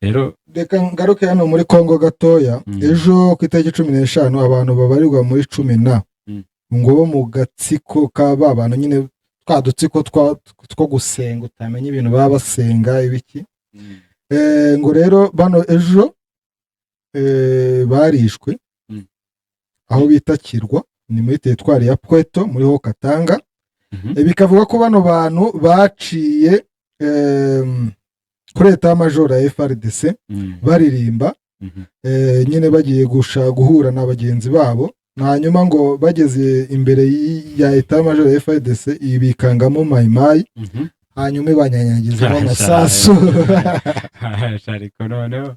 rero reka ngaruke hano muri Kongo gatoya. Ejo ku itariki 15 abantu babarirwa muri 10 ngo bo mu gatsiko k'aba bantu nyine twadutsiko two gusenga utamenya ibintu baba basenga ibiki. Ngo rero bano ejo barishwe aho bita Kirwa, ni muri teritwari ya Pweto muri ho Katanga. Bikavuga ko bano bantu baciye kuri eta major ya FRDC baririmba nyine bagiye guhura na bagenzi babo, hanyuma ngo bageze imbere ya eta major ya FRDC ibikangamo mayimayi, hanyuma banyanyagiza amasasu. Shariko noneho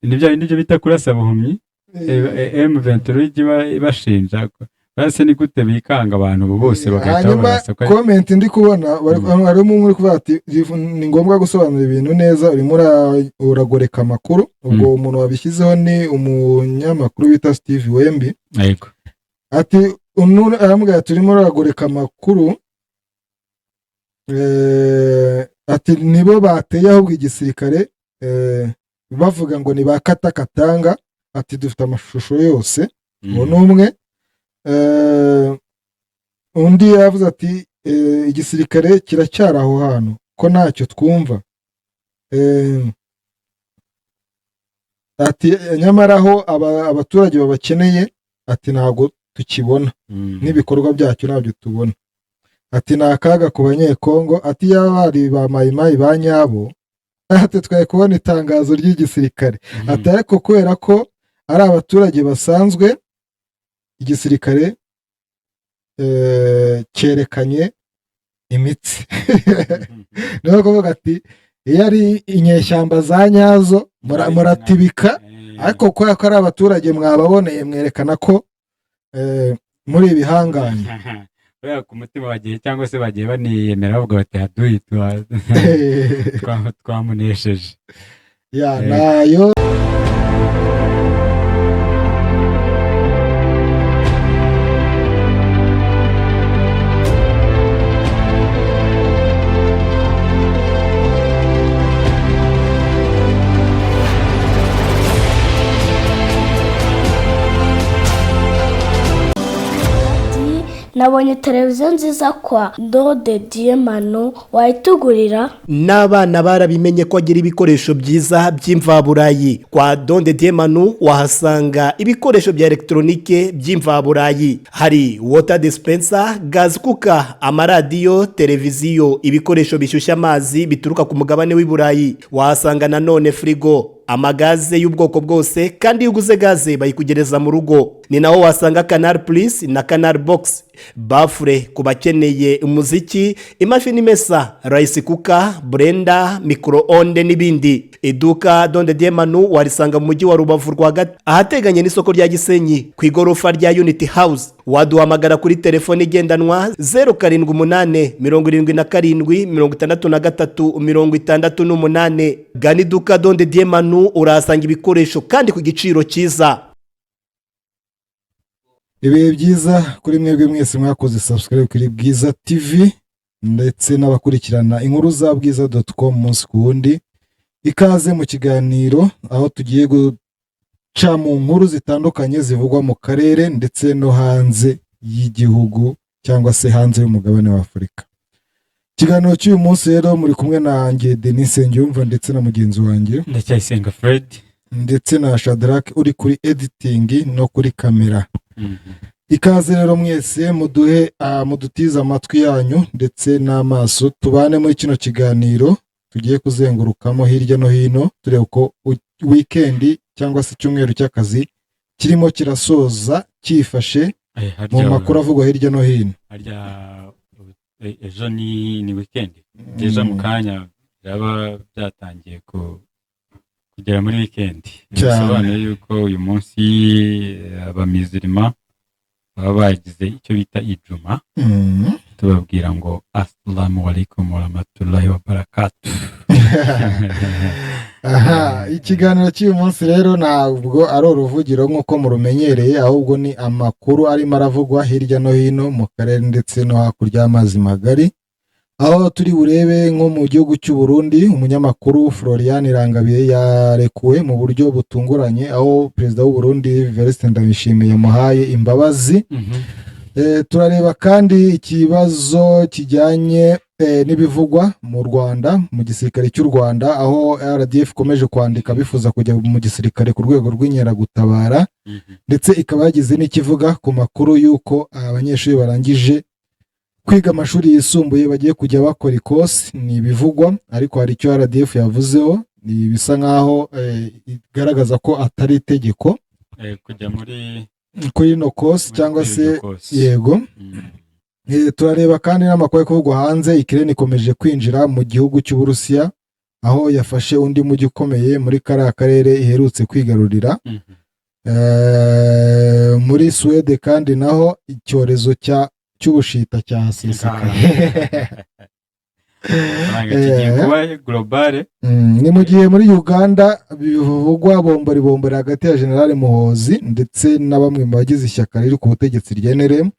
nibyo bita kurasa buhumyi. M23 ibashinja base ni gute bikanga abantu bose bagahita barasa. Comment ndi kubona harimo muri kuvuga ati ni ngombwa gusobanura ibintu neza, urimo uragoreka amakuru. Ubwo umuntu wabishyizeho ni umunyamakuru bita Steve Wembi. Yego, ati aramubwira turimo uragoreka amakuru, ati nibo bateye ahubwo igisirikare bavuga ngo ni bakata Katanga. Ati dufite amashusho yose. Uwo numwe undi yavuze ati igisirikare kiracyara aho hantu ko ntacyo twumva. Ati nyamara aho abaturage babakeneye ati ntago tukibona, n'ibikorwa byacyo ntabyo tubona. Ati nakaga ku banyekongo. Ati yabari ba mayimayi ba nyabo, ati twaye kubona itangazo ry'igisirikare. Ati ariko kubera ko ari abaturage basanzwe, igisirikare cyerekanye imitsi. Niyo kuvuga ati iyo ari inyeshyamba za nyazo muratibika, ariko kubera ko ari abaturage mwababoneye mwerekana ko muri ibihanganye. Ku mutima bagiye cyangwa se bagiye baniyemera bavuga bati haduyi twamunesheje. Nayo nabonye televiziyo nziza kwa Dode Diemano, wayitugurira? N'abana barabimenye ko agira ibikoresho byiza by'imvaburayi. Kwa Dode Diemano wahasanga ibikoresho bya elektronike by'imvaburayi. Hari water dispenser, gas cooker, amaradiyo, televiziyo, ibikoresho bishyushya amazi bituruka ku mugabane w'i Burayi. Wahasanga nanone frigo, amagaze y'ubwoko bwose, kandi iyo uguze gaze bayikugereza mu rugo. Ni naho wasanga Canal Plus na Canal Box, bafure ku bakeneye umuziki, imashini imesa, rice cooker, blender, micro-onde n'ibindi. Iduka Dode Diemano warisanga mu mujyi wa Rubavu rwagati ahateganye n'isoko rya Gisenyi ku igorofa rya Unity House. Waduhamagara kuri telefone igendanwa 0787766368. Gana iduka Dode Diemano urahasanga ibikoresho kandi ku giciro cyiza. Ibihe byiza kuri mwebwe mwese mwakoze subscribe kuri Bwiza TV ndetse n'abakurikirana inkuru za bwiza.com umunsi ku wundi. Ikaze mu kiganiro aho tugiye guca mu nkuru zitandukanye zivugwa mu karere ndetse no hanze y'igihugu cyangwa se hanze y'umugabane wa Afurika. Ikiganiro cy'uyu munsi rero muri kumwe nanjye Denis Njumva ndetse na mugenzi wanjye Ndacyayisenga Fred ndetse na Shadrack uri kuri editing no kuri kamera. Ikaze rero mwese mudutiza amatwi yanyu ndetse n'amaso, tubane muri kino kiganiro tugiye kuzengurukamo hirya no hino turebe uko weekend cyangwa se cyumweru cy'akazi kirimo kirasoza cyifashe mu makuru avugwa hirya no hino. Ejo ni weekend, ejo mu kanya byaba byatangiye kugera muri weekend. Bisobanuye yuko uyu munsi abamizirima baba bagize icyo bita ijuma. Tubabwira ngo assalamu alaikum warahmatullahi wabarakatuh. Ikiganiro cy'uyu munsi rero ntabwo ari uruvugiro nk'uko murumenyereye, ahubwo ni amakuru arimo aravugwa hirya no hino mu karere ndetse no hakurya y'amazi magari. aho turi burebe nko mu gihugu cy'u Burundi umunyamakuru Florian Irangabiye yarekuwe mu buryo butunguranye, aho perezida w'u Burundi Evariste Ndayishimiye yamuhaye imbabazi. Turareba kandi ikibazo kijyanye n'ibivugwa mu Rwanda, mu gisirikare cy'u Rwanda, aho RDF ikomeje kwandika bifuza kujya mu gisirikare ku rwego rw'inkeragutabara, ndetse ikaba yagize n'ikivuga ku makuru y'uko abanyeshuri barangije kwiga amashuri yisumbuye bagiye kujya bakora ikosi. Ni ibivugwa, ariko hari icyo RDF yavuzeho, bisa nk'aho igaragaza ko atari itegeko kujya kuri ino kosi cyangwa se yego. Turareba kandi n'amakuru yo kuvugwa hanze. Ukraine ikomeje kwinjira mu gihugu cy'Uburusiya, aho yafashe undi mujyi ukomeye muri kariya karere iherutse kwigarurira. Muri Suwede kandi naho icyorezo cy'ubushita cyahasesekaye. Ni mu gihe muri Uganda bivugwa bombori hagati ya General Muhoozi ndetse na bamwe mu bagize ishyaka riri ku butegetsi rya NRM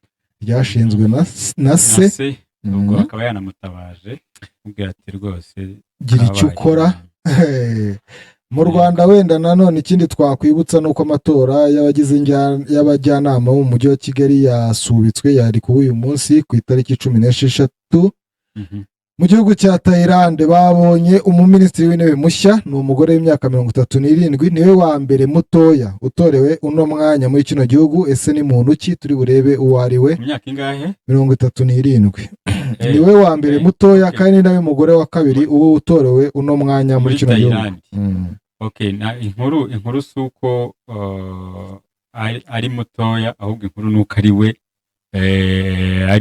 ryashinzwe na se, ubwo akaba yanamutabaje ubwira ati rwose gira icyo ukora. Mu Rwanda wenda nanone ikindi twakwibutsa nuko amatora y'abajyanama bo mu mujyi wa Kigali yasubitswe, yari kuba uyu munsi ku itariki 16. Mu gihugu cya Thailand babonye umuminisitiri w'intebe mushya, ni umugore w'imyaka 37, niwe wa mbere mutoya utorewe uno mwanya muri kino gihugu. Ese ni muntu ki? Turi burebe uwo ari we. Imyaka ingahe? 37. Niwe wa mbere mutoya kandi nawe mugore wa kabiri uwo utorewe uno mwanya muri kino gihugu. Okay, na inkuru suko ari mutoya, ahubwo inkuru nuko ari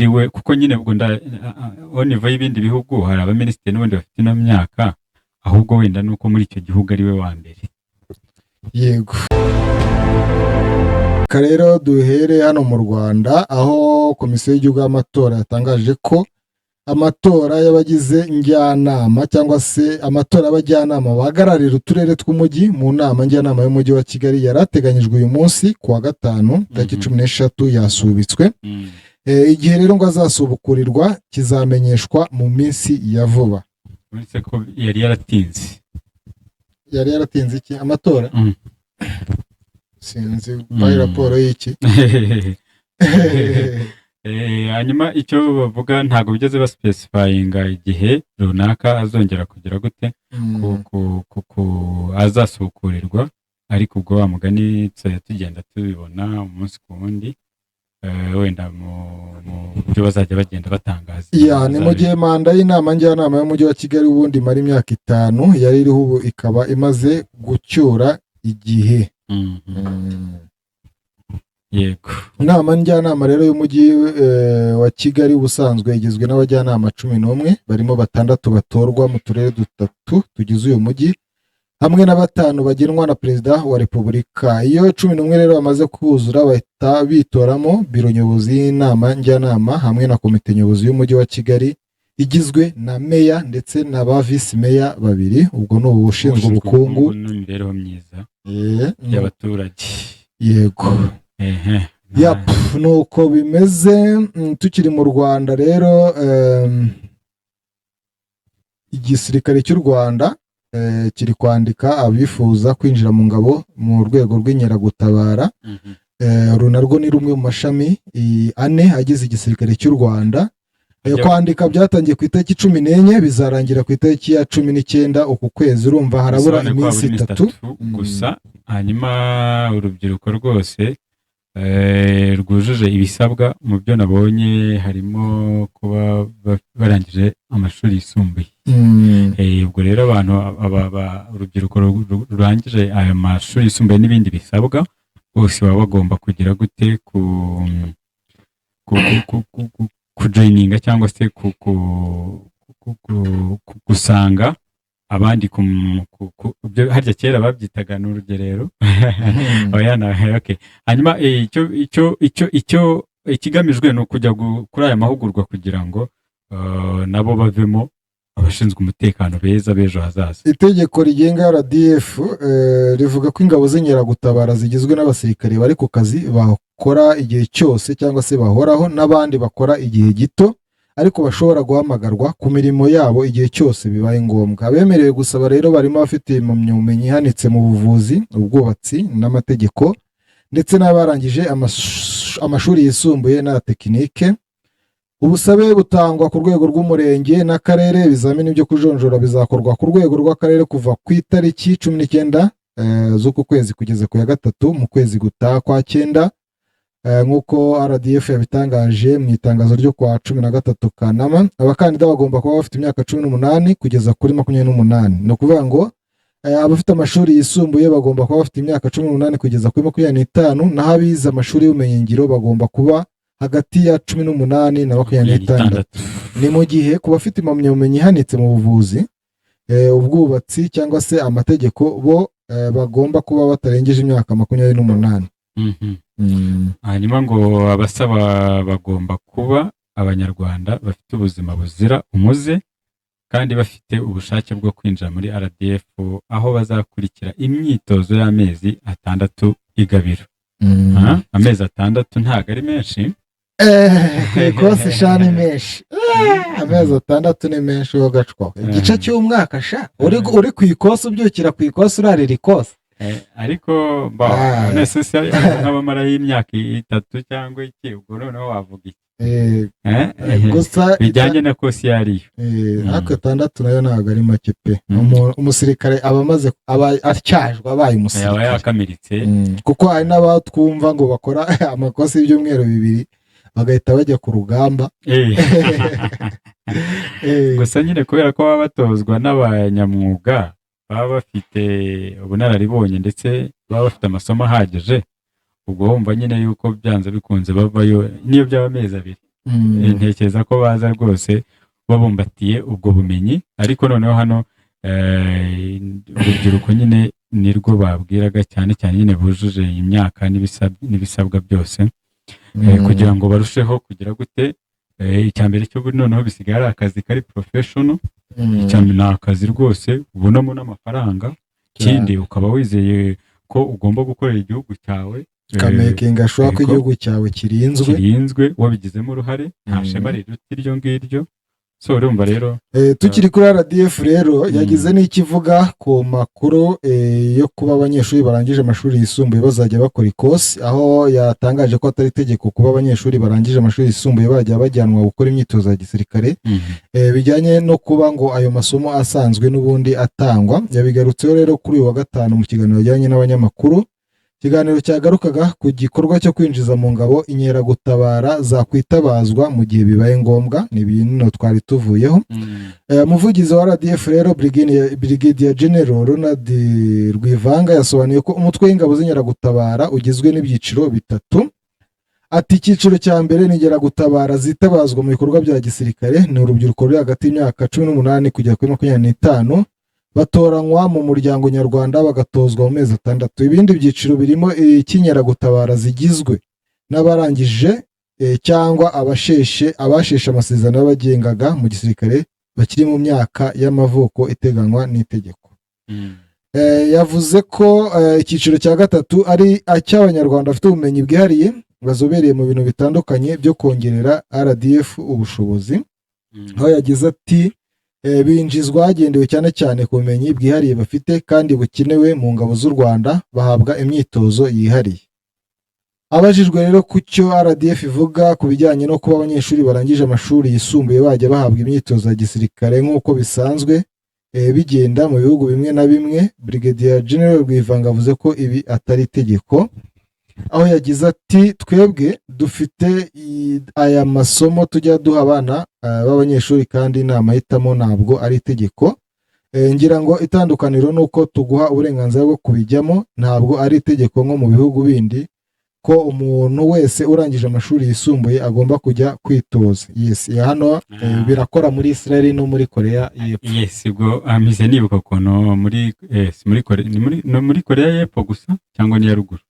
we kuko nyine ubwo oniva y'ibindi bihugu hari abaminisitiri n'ubundi bafite ino myaka, ahubwo wenda nuko muri icyo gihugu ari we wa mbere. Yego. Rero duhere hano mu Rwanda, aho komisiyo y'igihugu y'amatora yatangaje ko amatora y'abagize njyanama cyangwa se amatora y'abajyanama bahagararira uturere tw'umujyi mu nama njyanama y'umujyi wa Kigali yarateganyijwe uyu munsi ku wa gatanu tariki 13 yasubitswe. Igihe rero ngo azasubukurirwa kizamenyeshwa mu minsi ya vuba. Uretse ko yari yaratinze iki amatora? Sinzi bayi raporo y'iki. Hanyuma icyo bavuga ntabwo bigeze baspecifyinga igihe runaka azongera kugira gute azasukurirwa, ariko ubwo wa mugani tugenda tubibona umunsi ku wundi, wenda mu buryo bazajya bagenda batangaza. Ni mu gihe manda y'inama njyanama y'umujyi wa Kigali ubundi mara imyaka 5 yari iriho, ubu ikaba imaze gucyura igihe. Yego. Inama njyanama rero y'umujyi wa Kigali ubusanzwe igizwe n'abajyanama 11, barimo 6 batorwa mu turere 3 tugize uyu mujyi, hamwe na 5 bagenwa na perezida wa Repubulika. Iyo 11 rero bamaze kuzura bahita bitoramo biro nyobozi y'inama njyanama hamwe na komite nyobozi y'umujyi wa Kigali igizwe na meya ndetse na ba vice meya 2. Ubwo ni ubushinzwe ubukungu n'imibereho myiza y'abaturage. Yego. Nuko bimeze. Tukiri mu Rwanda rero, igisirikare cy'u Rwanda kiri kwandika abifuza kwinjira mu ngabo mu rwego rw'inkeragutabara. Uru narwo ni rumwe mu mashami 4 agize igisirikare cy'u Rwanda. Kwandika byatangiye ku itariki 14, bizarangira ku itariki ya 19 uku kwezi. Urumva harabura iminsi 3 gusa. Hanyuma urubyiruko rwose rwujuje ibisabwa, mu byo nabonye harimo kuba barangije amashuri yisumbuye. Ubwo rero abantu urubyiruko rurangije aya mashuri yisumbuye n'ibindi bisabwa bose baba bagomba kugira gute kujoininga cyangwa se gusanga abandi harya kera babyitaga n'urugerero. Okay. Hanyuma icyo ikigamijwe ni ukujya kuri aya mahugurwa kugira ngo nabo bavemo abashinzwe umutekano beza b'ejo hazaza. Itegeko rigenga RDF rivuga ko ingabo z'inkeragutabara zigizwe n'abasirikare bari ku kazi bakora igihe cyose cyangwa se bahoraho, n'abandi bakora igihe gito, ariko bashobora guhamagarwa ku mirimo yabo igihe cyose bibaye ngombwa. Abemerewe gusaba rero barimo abafite impamyabumenyi ihanitse mu buvuzi, ubwubatsi n'amategeko, ndetse n'abarangije amashuri yisumbuye na tekinike. Ubusabe butangwa ku rwego rw'umurenge n'akarere. Ibizamini byo kujonjora bizakorwa ku rwego rw'akarere kuva ku itariki 19 z'uku kwezi kugeza ku ya 3 mu kwezi gutaha kwa 9, nk'uko RDF yabitangaje mu itangazo ryo kwa 13 Kanama. Abakandida bagomba kuba bafite imyaka 18 kugeza kuri 28. Ni ukuvuga ngo abafite amashuri yisumbuye bagomba kuba bafite imyaka 18 kugeza kuri 25, naho abize amashuri y'ubumenyingiro bagomba kuba hagati ya 18 na 26. Ni mu gihe ku bafite impamyabumenyi ihanitse mu buvuzi, ubwubatsi cyangwa se amategeko bo bagomba kuba batarengeje imyaka 28. Hanyuma ngo abasaba bagomba kuba abanyarwanda bafite ubuzima buzira umuze kandi bafite ubushake bwo kwinjira muri RDF, aho bazakurikira imyitozo y'amezi 6 igabiro. Amezi 6 ntago ari menshi. Kose shani menshi. Amezi 6 ni menshi wo gacwa. Igice cy'umwaka sha uri ku ikosa ubyukira ku ikosa urarira ikosa. Ariko necessary nk'abamara y'imyaka 3 cyangwa iki, ubwo noneho wavuga iki? Gusa bijyanye na kosi yariyo. Ariko 6 nayo ntago ari make pe. Umusirikare abamaze atyajwe abaye umusirikare. Yaba yakamiritse. Kuko hari n'abatwumva ngo bakora amakosa y'ibyumweru 2 bagahita bajya ku rugamba. Gusa nyine kubera ko baba batozwa n'abanyamwuga, baba bafite ubunararibonye ndetse baba bafite amasomo ahagije, ubwo wumva nyine yuko byanze bikunze bavayo niyo byaba amezi 2. Ntekereza ko baza rwose babumbatiye ubwo bumenyi. Ariko noneho hano urubyiruko nyine nirwo babwiraga cyane cyane nyine bujuje imyaka n'ibisabwa byose, kugira ngo barusheho kugira gute. Icyambere cyo noneho bisigaye ari akazi kari professional. Icyambere ni akazi rwose ubonamo n'amafaranga. Kindi ukaba wizeye ko ugomba gukorera igihugu cyawe, kamakinga ashobora ko igihugu cyawe kirinzwe wabigizemo uruhare. Nta shema riruta iryo ngiryo. So urumva rero tukiri kuri RDF rero yagize n'ikivuga ku makuru yo kuba abanyeshuri barangije amashuri yisumbuye bazajya bakora ikosi, aho yatangaje ko atari itegeko kuba abanyeshuri barangije amashuri yisumbuye bajya bajyanwa gukora imyitozo ya gisirikare, bijyanye no kuba ngo ayo masomo asanzwe n'ubundi atangwa. Yabigarutseho rero kuri uyu wa 5 mu kiganiro yajyanye n'abanyamakuru. Ikiganiro cyagarukaga ku gikorwa cyo kwinjiza mu ngabo inkeragutabara zakwitabazwa mu gihe bibaye ngombwa. Ni ibintu twari tuvuyeho. Umuvugizi wa RDF rero Brigadier General Ronald Rwivanga yasobanuye ko umutwe w'ingabo z'inkeragutabara ugizwe n'ibyiciro 3. Ati icyiciro cya mbere ni inkeragutabara zitabazwa mu bikorwa bya gisirikare, ni urubyiruko ruri hagati y'imyaka 18 kugera kuri 25, batoranywa mu muryango nyarwanda bagatozwa mu mezi 6. Ibindi byiciro birimo ikinyeragutabara zigizwe n'abarangije cyangwa abasheshe amasezerano y'abagengaga mu gisirikare bakiri mu myaka y'amavuko iteganywa n'itegeko. Yavuze ko icyiciro cya 3 ari acy'abanyarwanda bafite ubumenyi bwihariye bazobereye mu bintu bitandukanye byo kongerera RDF ubushobozi. Aho yagize ati binjizwa hagendewe cyane cyane ku bumenyi bwihariye bafite kandi bukenewe mu ngabo z'u Rwanda, bahabwa imyitozo yihariye. Abajijwe rero ku cyo RDF ivuga ku bijyanye no kuba abanyeshuri barangije amashuri yisumbuye bajya bahabwa imyitozo ya gisirikare nk'uko bisanzwe bigenda mu bihugu bimwe na bimwe, Brigadier General Rwivanga avuze ko ibi atari itegeko. Aho yagize ati twebwe dufite aya masomo tujya duha abana b'abanyeshuri kandi ni amahitamo, ntabwo ari itegeko. Ngira ngo itandukaniro ni uko tuguha uburenganzira bwo kubijyamo, ntabwo ari itegeko nko mu bihugu bindi ko umuntu wese urangije amashuri yisumbuye agomba kujya kwitoza. Yes, hano birakora muri Israel no muri Korea y'Epfo. Yes, ubwo amize nibuka kono muri Korea y'Epfo gusa cyangwa ni ya ruguru?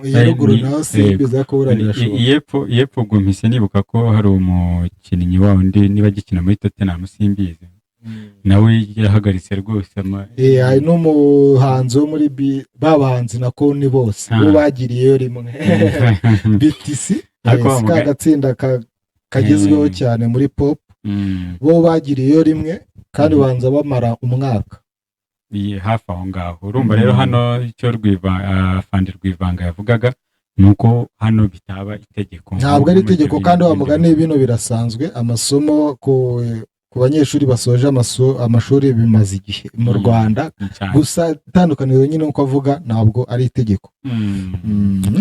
Ya ruguru naho simbiza ko burabirashoboka. Y'Epfo ubwo mpise nibuka ko hari umukinnyi wa undi niba gikina muri Tottenham simbizi. Nawe yahagaritse rwose hari n'umuhanzi wo muri babahanzi nako ni bose bo bagiriyeyo rimwe BTC ka gatsinda kagezweho cyane muri pop bo bagiriyeyo rimwe kandi banza bamara umwaka hafi aho ngaho. Urumva rero hano icyo Fandi Rwivanga yavugaga nuko hano bitaba itegeko, ntabwo ari itegeko kandi wa mugani bino birasanzwe. Amasomo ku banyeshuri basoje amashuri bimaze igihe mu Rwanda, gusa itandukaniro nyine uko avuga ntabwo ari itegeko.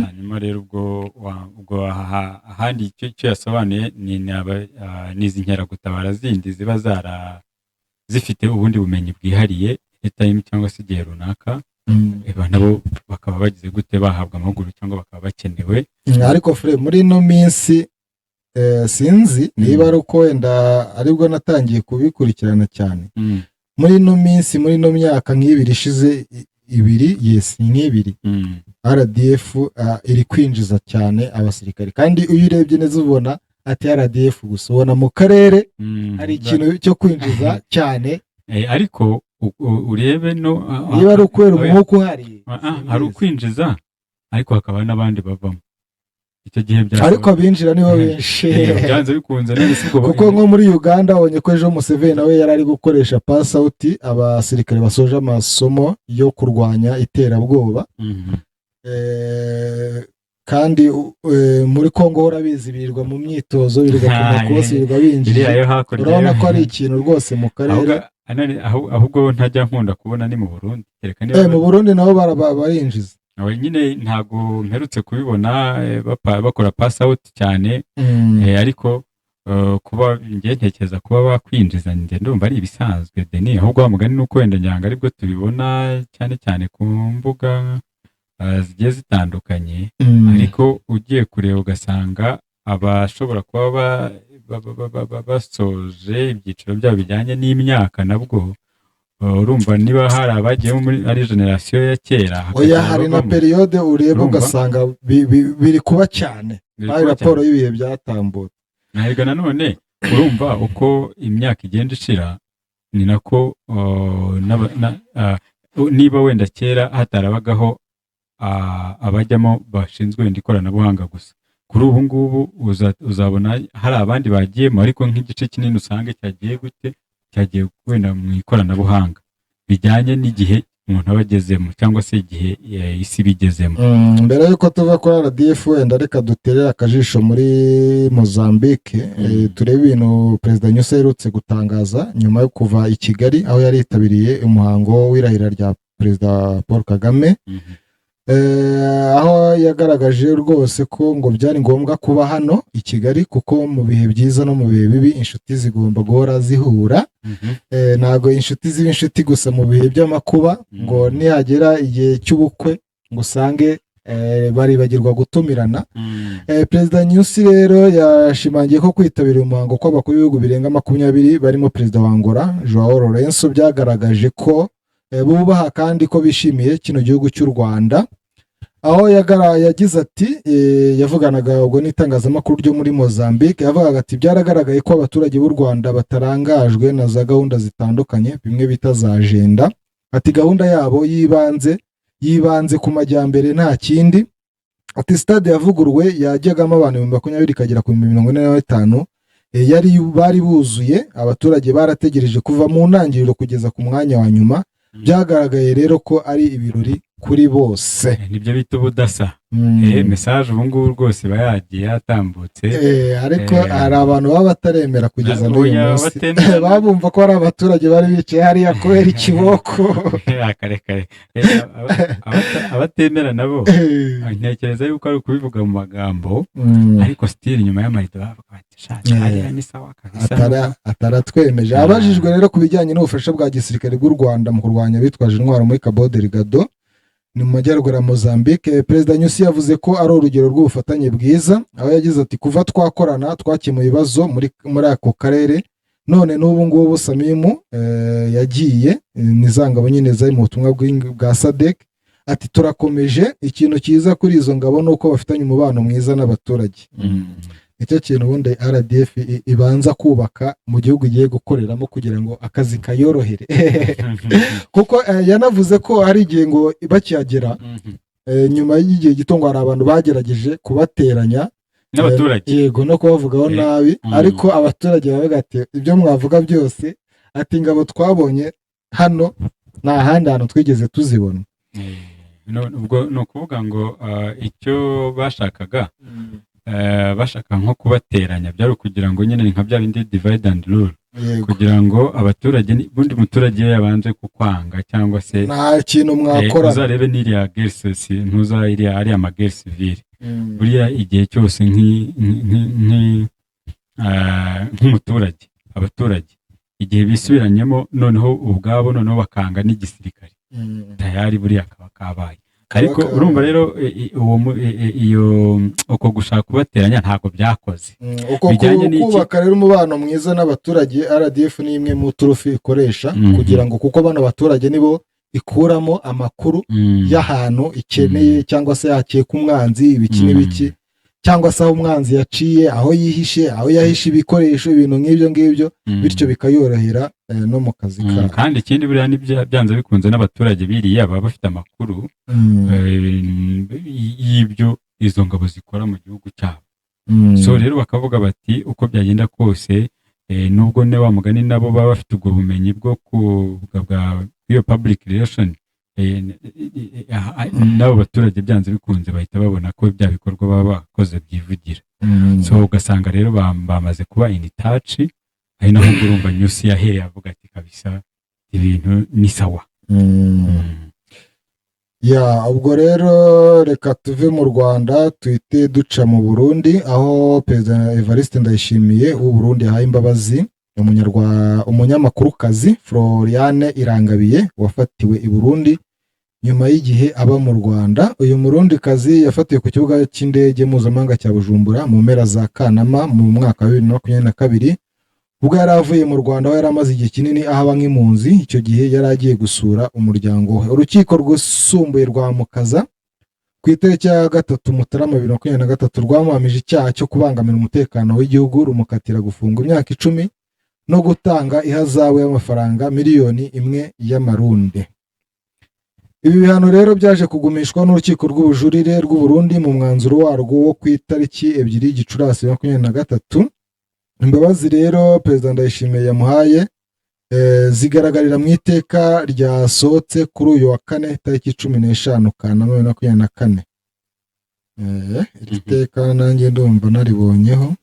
Hanyuma rero ubwo ahandi icyo yasobanuye ni izi nkeragutabara zindi ziba zifite ubundi bumenyi bwihariye time cyangwa se igihe runaka, nabo bakaba bagize gute bahabwa amahugurwa cyangwa bakaba bakenewe. Ariko Fred, muri ino minsi sinzi niba ari uko wenda aribwo natangiye kubikurikirana cyane. Muri ino minsi, muri ino myaka nk'ibiri ishize, nk'ibiri RDF iri kwinjiza cyane abasirikare, kandi iyo urebye neza ubona ati RDF gusa, ubona mu karere hari ikintu cyo kwinjiza cyane. Ariko urebe niba ari ukwera umwuka uhari, hari ukwinjiza ariko hakaba n'abandi bavamo icyo gihe ariko abinjira nibo benshi byanze bikunze kuko nko muri Uganda abonye ko ejo Museveni nawe yari ari gukoresha pass out abasirikare basoje amasomo yo kurwanya iterabwoba. Kandi muri Kongo urabizi birirwa mu myitozo, birirwa ku makosi, birirwa binjira. Urabona ko ari ikintu rwose mu karere. Ahubwo ntajya nkunda kubona ni mu Burundi. Mu Burundi nabo barinjiza nyine, ntago mperutse kubibona bakora pass out cyane. Ariko kuba ngiye ntekereza kuba bakwinjiza ndumva ari ibisanzwe Deni, ahubwo wamugani nuko wenda nyanga aribwo tubibona cyane cyane ku mbuga zigiye zitandukanye. Ariko ugiye kureba ugasanga abashobora kuba basoje ibyiciro byabo bijyanye n'imyaka, nabwo urumva niba hari abagiye muri ari generation ya kera. Oya, hari na periode ureba ugasanga biri kuba cyane, hari raporo y'ibihe byatambutse. Nahega nanone urumva uko imyaka igenda ishira ni nako niba wenda kera hatarabagaho abajyamo bashinzwe ikoranabuhanga gusa, kuri ubu ngubu uzabona hari abandi bagiyemo, ariko nk'igice kinini usanga cyagiye wenda mu ikoranabuhanga bijyanye n'igihe umuntu aba agezemo cyangwa se igihe isi bigezemo. Mbere yuko tuva kuri RDF wenda reka duterere akajisho muri Mozambique, turebe ibintu Perezida Nyusi aherutse gutangaza nyuma yo kuva i Kigali, aho yari yitabiriye umuhango w'irahira rya Perezida Paul Kagame. Aho yagaragaje rwose ko ngo byari ngombwa kuba hano i Kigali, kuko mu bihe byiza no mu bihe bibi inshuti zigomba guhora zihura. Ntago inshuti ziba inshuti gusa mu bihe by'amakuba, ngo nihagera igihe cy'ubukwe ngo usange baribagirwa gutumirana. Perezida Nyusi rero yashimangiye ko kwitabira umuhango kw'abakuru b'ibihugu birenga 20 barimo Perezida wa Angola Joao Lourenço byagaragaje ko bubaha kandi ko bishimiye kino gihugu cy'u Rwanda. Aho yagize ati, yavuganaga ubwo n'itangazamakuru ryo muri Mozambique, yavugaga ati byaragaragaye ko abaturage b'u Rwanda batarangajwe na za gahunda zitandukanye bimwe bita za agenda. Ati gahunda yabo yibanze ku majyambere nta kindi. Ati stade yavuguruwe yajyagamo abantu 20 ikagera ku 45, bari buzuye, abaturage barategereje kuva mu ntangiriro kugeza ku mwanya wa nyuma. Byagaragaye rero ko ari ibirori kuri bose. Nibyo bita ubudasa. Message ubu ngubu rwose bayagiye yatambutse. Ariko hari abantu baba bataremera kugeza n'uyu munsi, babumva ko ari abaturage bari bicaye hariya kubera ikiboko. Akarekare abatemera nabo ntekereza yuko ari ukubivuga mu magambo, ariko still nyuma y'amarido bavuga ni sawa kabisa, ataratwemeje. Abajijwe rero ku bijyanye n'ubufasha bwa gisirikare bw'u Rwanda mu kurwanya bitwaje intwaro muri Cabo Delgado ni mu majyaruguru ya Mozambique, Perezida Nyusi yavuze ko ari urugero rw'ubufatanye bwiza. Aho yagize ati kuva twakorana twakemuye ibibazo muri ako karere, none n'ubu ngubu Samimu yagiye nizangabo nyine zari mu butumwa bwa SADC. Ati turakomeje, ikintu cyiza kuri izo ngabo nuko bafitanye umubano mwiza n'abaturage. Nicyo kintu ubundi RDF ibanza kubaka mu gihugu igiye gukoreramo kugira ngo akazi kayorohere. Kuko yanavuze ko hari igihe ngo bakihagera nyuma y'igihe gito ngo hari abantu bagerageje kubateranya, n'abaturage yego no kubavugaho nabi ariko abaturage bavuga ati ibyo mwavuga byose ati ingabo twabonye hano nta handi hantu twigeze tuzibona. ubwo ni ukuvuga ngo icyo bashakaga bashaka nko kubateranya byari ukugira ngo nyine nka bya bindi divide and rule kugira ngo abaturage bundi muturage yabanje kukwanga cyangwa se nta kintu mwakora uzarebe n'iriya guerre civile ntuzayiriya ari ama guerre civile buriya igihe cyose nk'umuturage abaturage igihe bisubiranyemo noneho ubwabo noneho bakanga n'igisirikare tayari buriya akaba kabaye ariko urumva rero uko gushaka kubateranya ntabwo byakoze uko kubaka rero umubano mwiza n'abaturage RDF ni imwe mu turufu ikoresha kugira ngo kuko bano baturage nibo ikuramo amakuru y'ahantu ikeneye cyangwa se yakeka umwanzi ibiki n'ibiki cyangwa se aho umwanzi yaciye aho yihishe aho yahishe ibikoresho ibintu nk'ibyo ngibyo bityo bikayorohera no mu kazi kabo. kandi ikindi buriya byanze bikunze n'abaturage biriya baba bafite amakuru y'ibyo izo ngabo zikora mu gihugu cyabo so rero bakavuga bati uko byagenda kose nubwo ne wa mugani nabo baba bafite ubwo bumenyi bwo bwa iyo public relation n'abo baturage byanze bikunze bahita babona ko bya bikorwa baba bakoze byivugira so ugasanga rero bamaze kuba in touch ari naho urumva nyusi yahereye avuga ati kabisa ibintu ni sawa. Ubwo rero reka tuve mu Rwanda tuhite duca mu Burundi aho Perezida Evariste Ndayishimiye w'u Burundi yahaye imbabazi umunyamakurukazi Floriane Irangabiye wafatiwe i Burundi nyuma y'igihe aba mu Rwanda. Uyu Murundikazi yafatiwe ku kibuga cy'indege mpuzamahanga cya Bujumbura mu mpera za Kanama mu mwaka wa 2022 ubwo yari avuye mu Rwanda aho yari amaze igihe kinini ahaba nk'impunzi. Icyo gihe yari agiye gusura umuryango we. Urukiko rwisumbuye rwa Mukaza ku itariki ya 3 Mutarama 2023 rwamuhamije icyaha cyo kubangamira umutekano w'igihugu rumukatira gufunga imyaka 10 no gutanga ihazabu y'amafaranga miliyoni 1 y'amarundi. Ibi bihano rero byaje kugumishwa n'urukiko rw'ubujurire rw'u Burundi mu mwanzuro warwo wo ku itariki 2 Gicurasi 2023. Imbabazi rero Perezida Ndayishimiye yamuhaye zigaragarira mu iteka ryasohotse kuri uyu wa 4 tariki 15 Kanama 2024. Iri teka nanjye ndumva naribonyeho.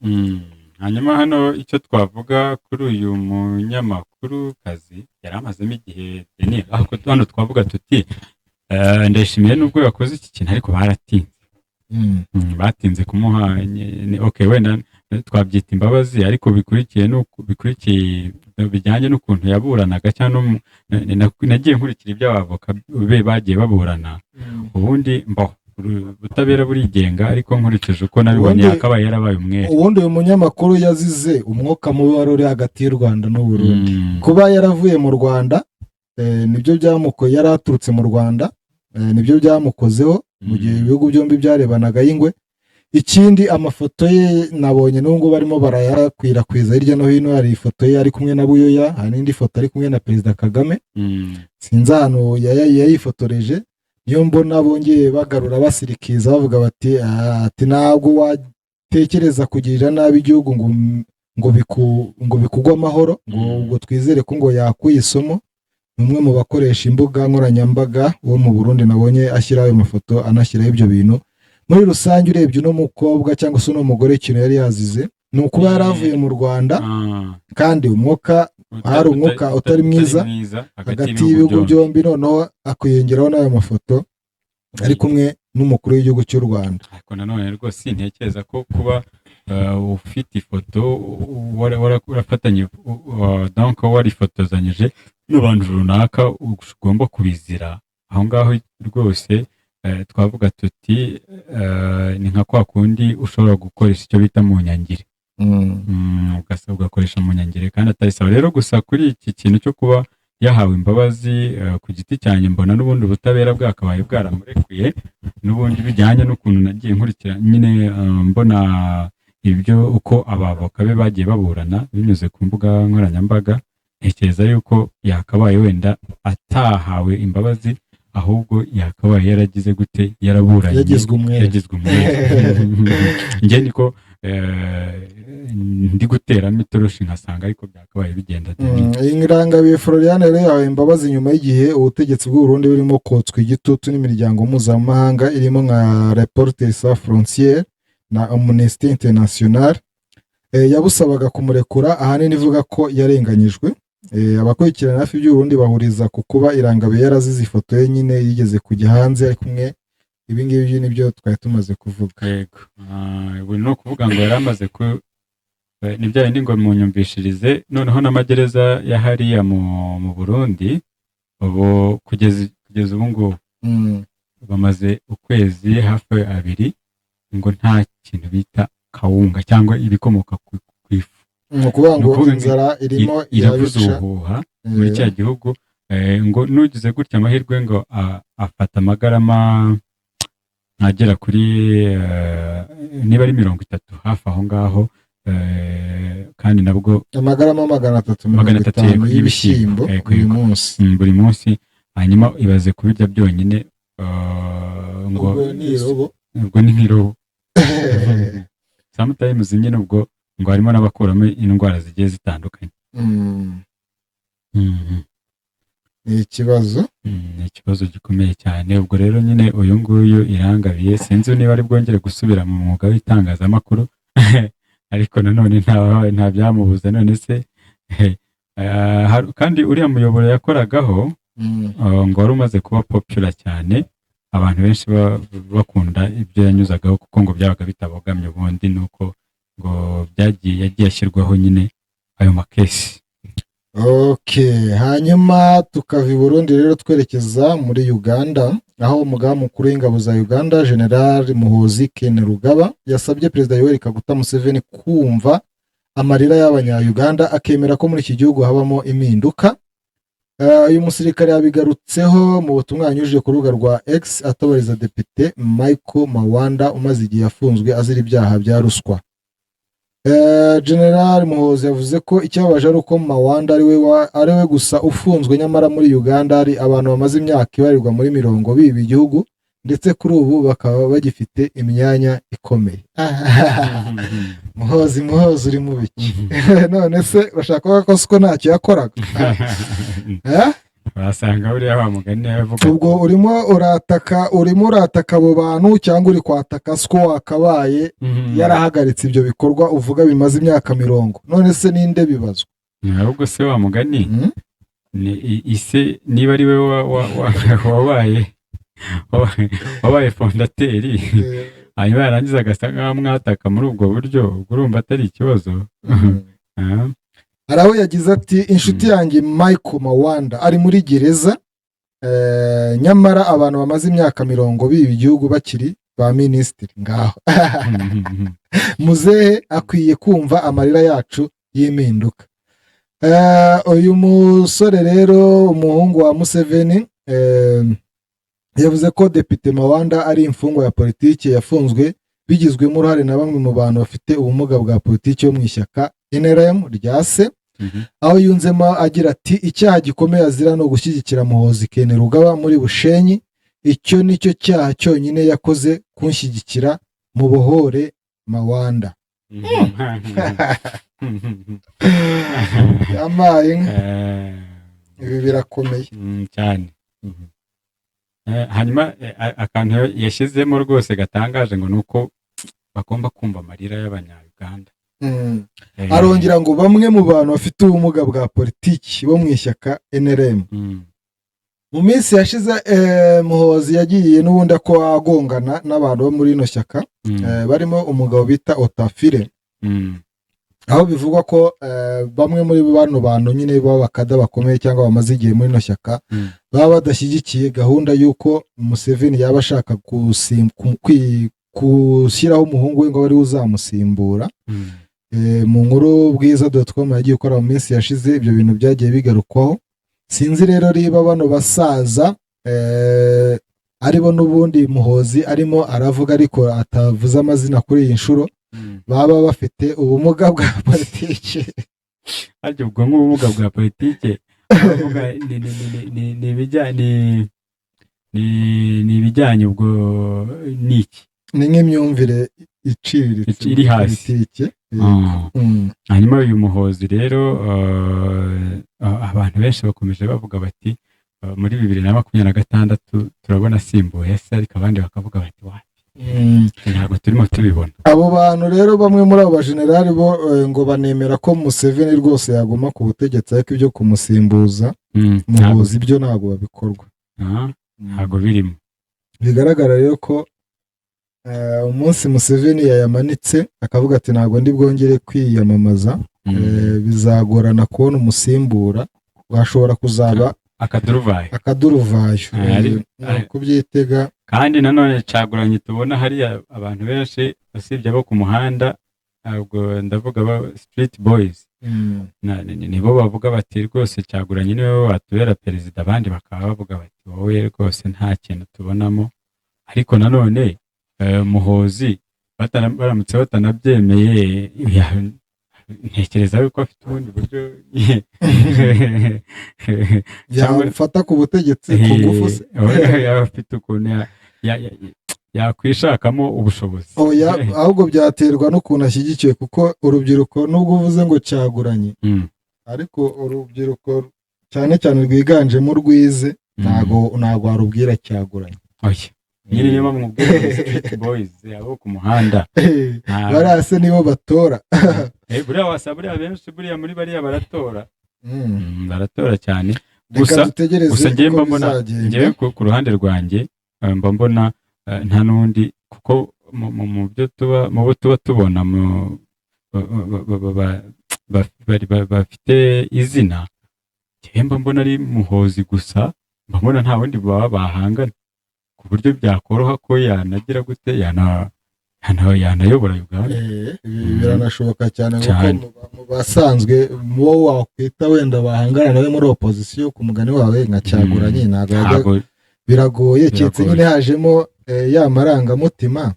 Hanyuma hano icyo twavuga kuri uyu munyamakuru kazi yari amazemo igihe Denis aho hano twavuga tuti Ndayishimiye nubwo yakoze iki kintu ariko baratinze batinze kumuha okay wenda twabyita imbabazi ariko bikurikiye bijyanye n'ukuntu yaburanaga cyangwa nagiye nkurikira ibyo abavoka be bagiye baburana ubundi ubutabera burigenga ariko nkurikije uko nabibonye akabaye yarabaye umwere. Ubundi uyu munyamakuru yazize umwuka mubi wari uri hagati y'u Rwanda n'u Burundi kuba yaravuye mu Rwanda nibyo byamukoye yari aturutse mu Rwanda nibyo byamukozeho mu gihe ibihugu byombi byarebanaga y'ingwe. Ikindi amafoto ye nabonye n'ubwo barimo barayakwirakwiza hirya no hino. Hari ifoto ye ari kumwe na Buyoya, hari n'indi foto ari kumwe na Perezida Kagame sinzi ahantu yayifotoreje. Niyo mbona bongeye bagarura basirikiza bavuga bati ati ntabwo watekereza kugirira nabi igihugu ngo bikugwa amahoro ngo twizere ko ngo yakuye isomo. Umwe mu bakoresha imbuga nkoranyambaga wo mu Burundi nabonye ashyiraho ayo mafoto anashyiraho ibyo bintu. Muri rusange urebye uno mukobwa cyangwa se uno mugore ikintu yari yazize ni ukuba yaravuye mu Rwanda kandi umwuka hari umwuka utari mwiza hagati y'ibihugu byombi, noneho akwiyongeraho n'ayo mafoto ari kumwe n'umukuru w'igihugu cy'u Rwanda. Ariko nanone rwose sintekereza ko kuba ufite ifoto warafatanye donc warifotozanyije n'abantu runaka ugomba kubizira aho ngaho rwose. Twavuga tuti ni nka kwa kundi ushobora gukoresha icyo bita mu nyangire ugakoresha mu nyangire kandi atarisaba. Rero gusa kuri iki kintu cyo kuba yahawe imbabazi ku giti cyanjye mbona n'ubundi ubutabera bwakabaye bwaramurekuye n'ubundi bijyanye n'ukuntu nagiye nkurikira nyine mbona ibyo uko abavoka be bagiye baburana binyuze ku mbuga nkoranyambaga. Ntekereza yuko yakabaye wenda atahawe imbabazi ahubwo yakabaye yaragize gute, yaraburanye, yagizwe umwere. njye niko ndi guteramo itoroshi nkasanga ariko byakabaye bigenda. Irangabiye Florian rero yahawe imbabazi nyuma y'igihe ubutegetsi bw'u Burundi burimo kotswa igitutu n'imiryango mpuzamahanga irimo nka Reporters sans frontières na Amnesty International yabusabaga kumurekura, ahanini ivuga ko yarenganyijwe. Abakurikirana hafi by'u Burundi bahuriza ku kuba Irangabiye yarazize ifoto ye nyine yigeze kujya hanze ari kumwe. Ibi ngibi nibyo twari tumaze kuvuga. Yego, ubu ni ukuvuga ngo yari amaze nibyo yindi ngo munyumvishirize, noneho n'amagereza ya hariya mu Burundi ubu kugeza ubu ngubu bamaze ukwezi hafi 2 ngo nta kintu bita kawunga cyangwa ibikomoka ku ifu. Ni ukuvuga ngo inzara irimo iravuza ubuhuha muri cya gihugu, ngo nugize gutya amahirwe ngo afata amagarama agera kuri niba ari 30 hafi aho ngaho, kandi nabwo amagarama 350 y'ibishyimbo buri munsi, hanyuma ibaze kubirya byonyine ngo ubwo ni nk'irobo. Sometimes nyine ubwo ngo harimo n'abakuramo indwara zigiye zitandukanye. Ni ikibazo gikomeye cyane. Ubwo rero nyine uyu nguyu Irangabiye sinzi niba ari bwongere gusubira mu mwuga w'itangazamakuru ariko nanone nta byamubuza. None se kandi uriya muyoboro yakoragaho ngo wari umaze kuba popular cyane, abantu benshi bakunda ibyo yanyuzagaho kuko ngo byabaga bitabogamye, ubundi nuko ngo yagiye ashyirwaho nyine ayo makesi. Hanyuma tukava i Burundi rero twerekeza muri Uganda, aho umugaba mukuru w'ingabo za Uganda General Muhoozi Kainerugaba yasabye Perezida Yoweri Kaguta Museveni kumva amarira y'abanya-Uganda akemera ko muri iki gihugu habamo impinduka. Uyu musirikare yabigarutseho mu butumwa yanyujije ku rubuga rwa X atabariza Depite Michael Mawanda umaze igihe afunzwe azira ibyaha bya ruswa. General Muhoozi yavuze ko icyababaje ari uko Mawanda ari we gusa ufunzwe, nyamara muri Uganda hari abantu bamaze imyaka ibarirwa muri 40 biba igihugu, ndetse kuri ubu bakaba bagifite imyanya ikomeye. Muhoozi uri mu biki? None se bashaka ko siko ntacyo yakoraga? Wasanga buriya wa mugani yavuga ubwo urimo urataka abo bantu cyangwa uri kwataka siko wakabaye yarahagaritse ibyo bikorwa uvuga bimaze imyaka 40. None se ninde bibazwa? Ahubwo se wa mugani ni ise niba ari we wabaye fondateri hanyuma yarangiza agasa nk'aho mwataka muri ubwo buryo, urumva atari ikibazo. Araho yagize ati inshuti yanjye Michael Mawanda ari muri gereza, nyamara abantu bamaze imyaka 40 biba igihugu bakiri ba minisitiri ngaho. Muzehe akwiye kumva amarira yacu y'impinduka. Uyu musore rero umuhungu wa Museveni yavuze ko Depite Mawanda ari imfungwa ya politiki yafunzwe bigizwemo uruhare na bamwe mu bantu bafite ubumuga bwa politiki yo mu ishyaka NRM rya se. Aho yunzemo agira ati icyaha gikomeye azira no gushyigikira Muhoozi Kainerugaba muri Bushenyi, icyo nicyo cyaha cyonyine yakoze kunshyigikira mu bohore Mawanda. Yamaye ibi birakomeye cyane. Hanyuma akantu yashyizemo rwose gatangaje ngo nuko bagomba kumva amarira y'abanya-Uganda. Arongera ngo bamwe mu bantu bafite ubumuga bwa politiki bo mu ishyaka NRM. Mu minsi yashize Muhoozi yagiye n'ubundi ko agongana n'abantu bo muri ino shyaka, barimo umugabo bita Otafire, aho bivugwa ko bamwe muri bano bantu nyine b'abakada bakomeye cyangwa bamaze igihe muri ino shyaka baba badashyigikiye gahunda y'uko Museveni yaba ashaka gushyiraho umuhungu we ngo ari uzamusimbura. Mu nkuru bwiza.com yagiye ukora mu minsi yashize ibyo bintu byagiye bigarukwaho. Sinzi rero riba bano basaza aribo n'ubundi Muhoozi arimo aravuga ariko atavuze amazina kuri iyi nshuro, baba bafite ubumuga bwa politiki. Ariko ubwo nk'ubumuga bwa politiki bavuga ni ni ibijyanye ubwo n'iki ni nk'imyumvire iciriritse iri hasi. politike. Hanyuma uyu Muhoozi rero abantu benshi bakomeje bavuga bati muri 2026 turabona asimbuye se, ariko abandi bakavuga bati ntabwo turimo tubibona. Abo bantu rero bamwe muri abo bajenerali bo ngo banemera ko Museveni rwose yaguma ku butegetsi, ariko ibyo kumusimbuza Muhoozi ibyo ntabwo babikorwa, ntabwo birimo. Bigaragara rero ko umunsi Museveni yayamanitse akavuga ati ntabwo ndi bwongere kwiyamamaza, bizagorana kubona umusimbura, washobora kuzaba akaduruvayo kubyitega. Kandi nanone caguranye tubona hariya abantu benshi basibye abo ku muhanda, ntabwo ndavuga aba street boys, nibo bavuga bati rwose Caguranye niwe watubera perezida, abandi bakaba bavuga bati wowe rwose nta kintu tubonamo. Ariko nanone Muhoozi baramutse batanabyemeye, ntekereza yuko afite ubundi buryo yafata ku butegetsi ku ngufu se, afite ukuntu yakwishakamo ubushobozi. Ahubwo byaterwa n'ukuntu ashyigikiwe, kuko urubyiruko nubwo uvuze ngo Caguranye, ariko urubyiruko cyane cyane rwiganjemo rwize ntago warubwira Caguranye. Nyine niyo mpamvu mubwira street boys abo ku muhanda barase nibo batora. Buriya wasaba buriya benshi buriya muri bariya baratora, baratora cyane. Gusa ngewe ku ruhande rwanjye mba mbona nta n'undi, kuko mu byo tuba tubona bafite izina, ngewe mba mbona ari Muhoozi gusa, mba mbona nta wundi baba bahangana, ku buryo byakoroha ko yanagira gute yanayobora Uganda. Biranashoboka cyane kuko mu basanzwe mu wakwita wenda bahangana nawe muri opposition ku mugani wawe nka Caguranye, ntabwo biragoye, cyetse nyine hajemo ya marangamutima.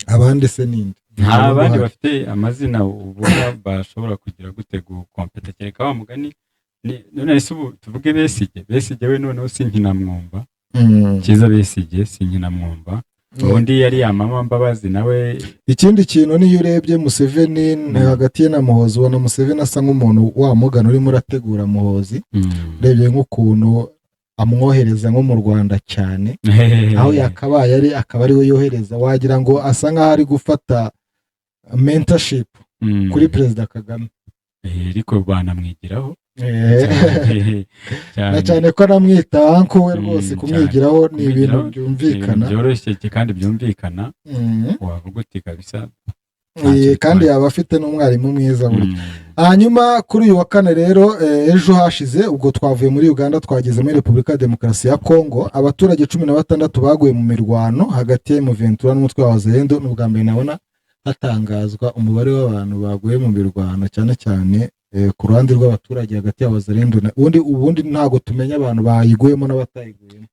Abandi se ninde? Nta bandi bafite amazina ubona bashobora kugira gute gukompeta, kereka wa mugani none se ubu tuvuge Besigye we noneho sinkinamwumva. Kiza Besigye sinkinamwumva, ubundi yari Mama Mbabazi nawe. Ikindi kintu niyo urebye Museveni hagati ye na Muhoozi, ubona Museveni asa nk'umuntu wamugana urimo urategura Muhoozi, urebye nk'ukuntu amwohereza nko mu Rwanda cyane, aho yakabaye akaba ari we yohereza, wagira ngo asa nk'aho ari gufata mentorship kuri Perezida Kagame, ariko banamwigiraho cyane ko anamwita anko we rwose. Kumwigiraho ni ibintu byumvikana, byoroshye kandi byumvikana, wavuga uti kabisa, kandi yaba afite n'umwarimu mwiza burya. Hanyuma kuri uyu wa kane rero ejo hashize, ubwo twavuye muri Uganda twageze muri Repubulika ya Demokarasi ya Kongo, abaturage 16 baguye mu mirwano hagati ya M23 n'umutwe wa Wazalendo. N'ubwa mbere nabona hatangazwa umubare w'abantu baguye mu mirwano, cyane cyane ku ruhande rw'abaturage hagati ya Wazalendo. Ubundi ntago tumenya abantu bayiguyemo n'abatayiguyemo.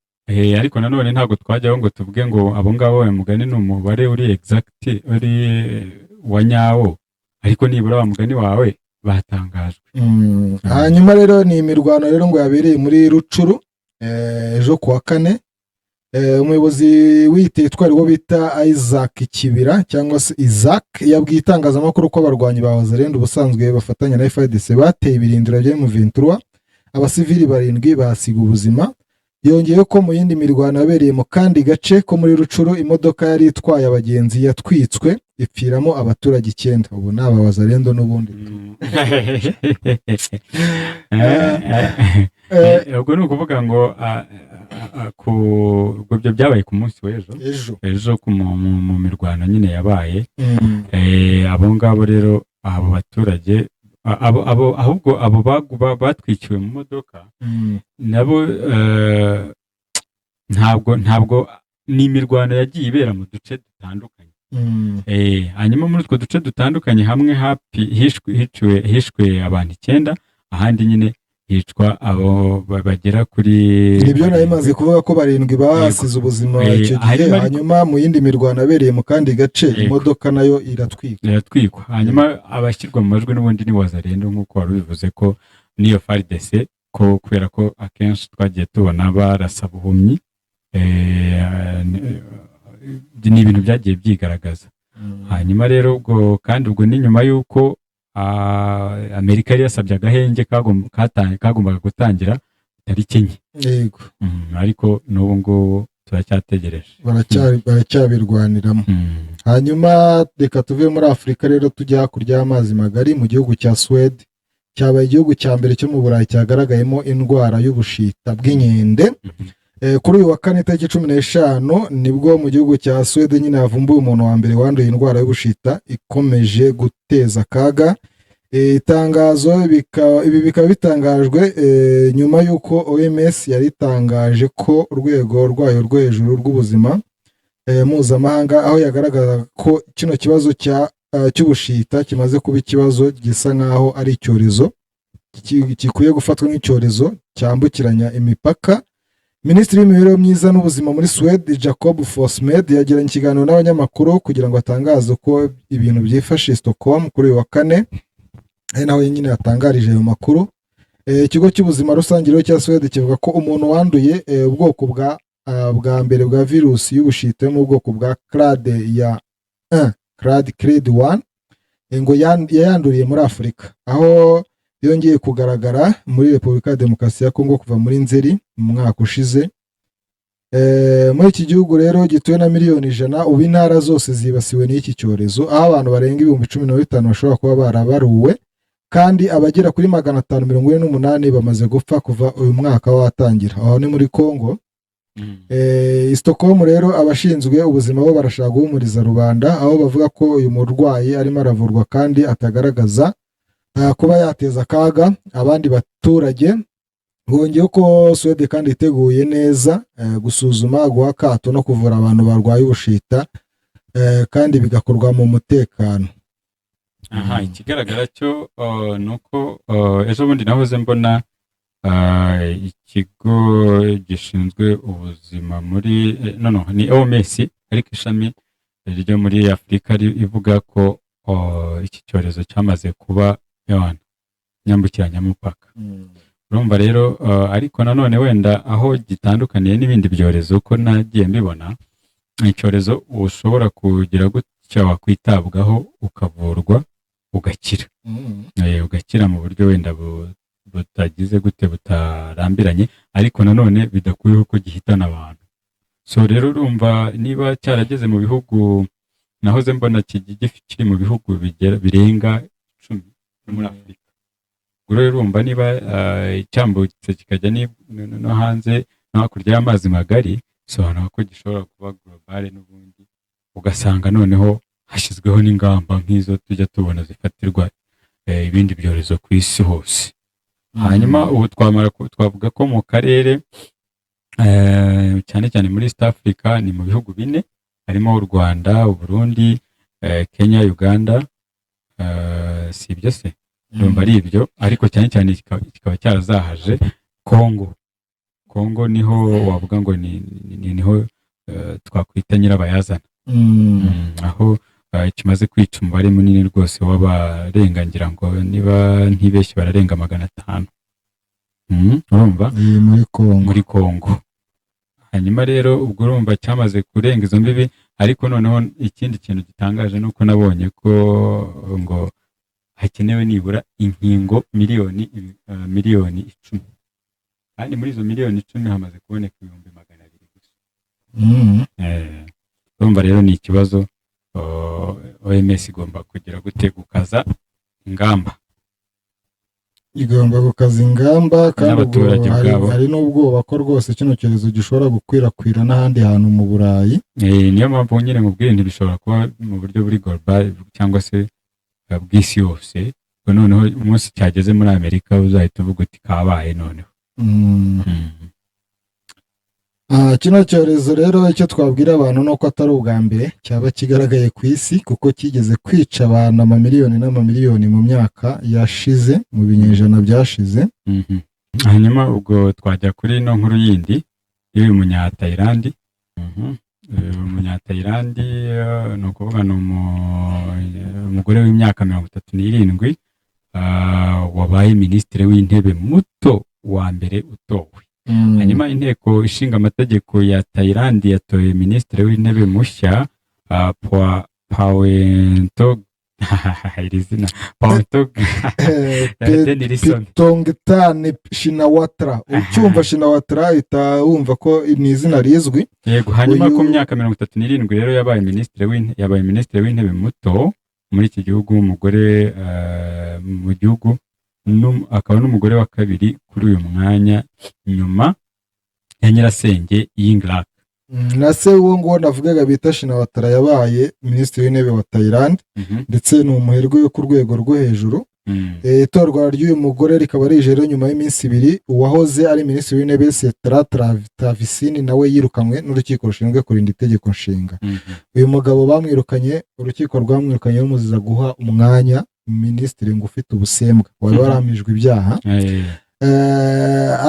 Ariko nanone ntago twajyaho ngo tuvuge ngo abo ngabo mugani ni umubare uri exact, uri wa nyawo, ariko nibura wa mugani wawe batangajwe. Hanyuma rero ni imirwano rero ngo yabereye muri Rucuru ejo kuwa kane. Umuyobozi w'itwari wo bita Isaac Kibira cyangwa se Isaac yabwiye itangazamakuru ko abarwanyi ba Wazalendo ubusanzwe bafatanya na FARDC bateye ibirindiro bya M23, abasivili 7 basiga ubuzima. Yongeyeho ko mu yindi mirwano yabereye mu kandi gace ko muri Rucuru imodoka yari itwaye abagenzi yatwitswe ipfiramo abaturage 9. Ubu naba Wazalendo n'ubundi. Ubwo ni ukuvuga ngo ubwo byo byabaye ku munsi w'ejo mu mirwano nyine yabaye. Abo ngabo rero abo baturage ahubwo abo batwikiwe mu modoka nabo ntabwo ni imirwano yagiye ibera mu duce dutandukanye. Hanyuma muri utwo duce dutandukanye hamwe hishwe abantu 9, ahandi nyine hicwa abo bagera kuri. Nibyo nayo imaze kuvuga ko 7 basize ubuzima icyo gihe. Hanyuma mu yindi mirwano yabereye mu kandi gace imodoka nayo iratwikwa. Hanyuma abashyirwa mu majwi n'ubundi ni Wazalendo, nk'uko wari bivuze ko niyo FARDC, ko kubera ko akenshi twagiye tubona barasa buhumyi ni ibintu byagiye byigaragaza. Hanyuma rero ubwo ni nyuma y'uko Amerika yari yasabye agahenge kagombaga gutangira tariki enye. Yego. Ariko n'ubu ngubu turacyategereje, baracyabirwaniramo. Hanyuma reka tuve muri Afurika rero tujya hakurya y'amazi magari mu gihugu cya Suwede. Cyabaye igihugu cya mbere cyo mu Burayi cyagaragayemo indwara y'ubushita bw'inkende. Kuri uyu wa kane tariki 15 nibwo mu gihugu cya Suwede nyine havumbuye umuntu wa mbere wanduye indwara y'ubushita ikomeje guteza akaga. Itangazo ibi bikaba bitangajwe nyuma y'uko OMS yari itangaje ko urwego rwayo rwo hejuru rw'ubuzima mpuzamahanga aho yagaragaza ko kino kibazo cy'ubushita kimaze kuba ikibazo gisa nk'aho ari icyorezo gikwiye gufatwa nk'icyorezo cyambukiranya imipaka. Minisitiri w'imibereho myiza n'ubuzima muri Suwede Jakob Forssmed yagiranye ikiganiro n'abanyamakuru kugira ngo atangaze ko ibintu byifashe Stockholm kuri uyu wa kane, ari naho nyine yatangarije ayo makuru. Ikigo cy'ubuzima rusange rero cya Suwede kivuga ko umuntu wanduye ubwoko bwa mbere bwa virusi y'ubushita mu bwoko bwa clade 1 ngo yayanduriye muri Afurika, aho yongeye kugaragara muri Repubulika ya Demokarasi ya Kongo kuva muri Nzeri mu mwaka ushize. Muri iki gihugu rero gituwe na miliyoni 100, ubu intara zose zibasiwe n'iki cyorezo, aho abantu barenga 15,000 bashobora kuba barabaruwe, kandi abagera kuri 548 bamaze gupfa kuva uyu mwaka watangira. Aho ni muri Kongo. Stockholm rero abashinzwe ubuzima bo barashaka guhumuriza rubanda, aho bavuga ko uyu murwayi arimo aravurwa kandi atagaragaza kuba yateza akaga abandi baturage. Bongeye ko Suwede kandi iteguye neza gusuzuma, guha akato no kuvura abantu barwaye ubushita, kandi bigakorwa mu mutekano. Ikigaragara cyo nuko ejo bundi nahoze mbona ikigo gishinzwe ubuzima muri ni OMS, ariko ishami ryo muri Afurika ivuga ko iki cyorezo cyamaze kuba nyambukiranyamupaka. Urumva rero ariko nanone wenda aho gitandukaniye n'ibindi byorezo ko nagiye mbibona, icyorezo ushobora kugira gutya wakwitabwaho ukavurwa ugakira. Ugakira mu buryo wenda butagize gute butarambiranye, ariko nanone bidakuyeho ko gihitana abantu. So rero urumva niba cyarageze mu bihugu, nahoze mbona kiri mu bihugu birenga 10 muri Afurika. Rero urumva niba cyambutse kikajya no hanze no hakurya y'amazi magari, sobanura ko gishobora kuba global n'ubundi, ugasanga noneho hashyizweho n'ingamba nk'izo tujya tubona zifatirwa ibindi byorezo ku isi hose. Hanyuma ubu twavuga ko mu karere cyane cyane muri East Africa ni mu bihugu 4, harimo u Rwanda, u Burundi, Kenya, Uganda, si ibyo se urumva ari ibyo, ariko cyane cyane kikaba cyarazahaje Kongo niho wavuga ngo niho twakwita nyirabayazana, aho kimaze kwica umubare munini rwose w'abarenga, ngira ngo niba ntibeshye bararenga 500 urumva muri Kongo. Hanyuma rero ubwo urumva cyamaze kurenga izo mbibi, ariko noneho ikindi kintu gitangaje nuko nabonye ko ngo hakenewe nibura inkingo miliyoni 10, kandi muri izo miliyoni 10 hamaze kuboneka 200,000 gusa. Urumva rero ni ikibazo OMS igomba kugira gukaza ingamba, kandi hari n'ubwoba ko rwose kino cyorezo gishobora gukwirakwira n'ahandi hantu mu Burayi. Niyo mpamvu nyine mubwire ntibishobora kuba mu buryo buri global cyangwa se bw'isi yose, ngo noneho umunsi cyageze muri Amerika uzahita uvuga uti kabaye noneho. Kino cyorezo rero icyo twabwira abantu nuko atari ubwa mbere cyaba kigaragaye ku isi, kuko kigeze kwica abantu amamiliyoni n'amamiliyoni mu myaka yashize, mu binyejana byashize. Hanyuma ubwo twajya kuri no nkuru yindi y'uyu munyatayilandi. Umunyatayilandi ni ukuvuga ni umugore w'imyaka 37 wabaye minisitiri w'intebe muto wa mbere utowe hanyuma inteko ishinga amategeko ya Thailand yatoye minisitiri w'intebe mushya Pawentog iri zina Pawentog Pitongtane Shinawatra. Ucyumva Shinawatra uhita wumva ko ni izina rizwi. Yego, hanyuma ku myaka 37 rero yabaye minisitiri w'intebe muto muri iki gihugu, umugore mu gihugu, akaba n'umugore wa kabiri kuri uyu mwanya nyuma ya nyirasenge Yingluck. Na se uwo ngo navugaga bita Shinawatra yabaye minisitiri w'intebe wa Thailand, ndetse ni umuherwe ku rwego rwo hejuru. Itorwa ry'uyu mugore rikaba rije rero nyuma y'iminsi 2 uwahoze ari minisitiri w'intebe Setra Travisini nawe yirukanwe n'urukiko rushinzwe kurinda itegeko nshinga. Uyu mugabo bamwirukanye, urukiko rwamwirukanye rumuziza guha umwanya minisitiri ngo ufite ubusembwa wari waramijwe ibyaha.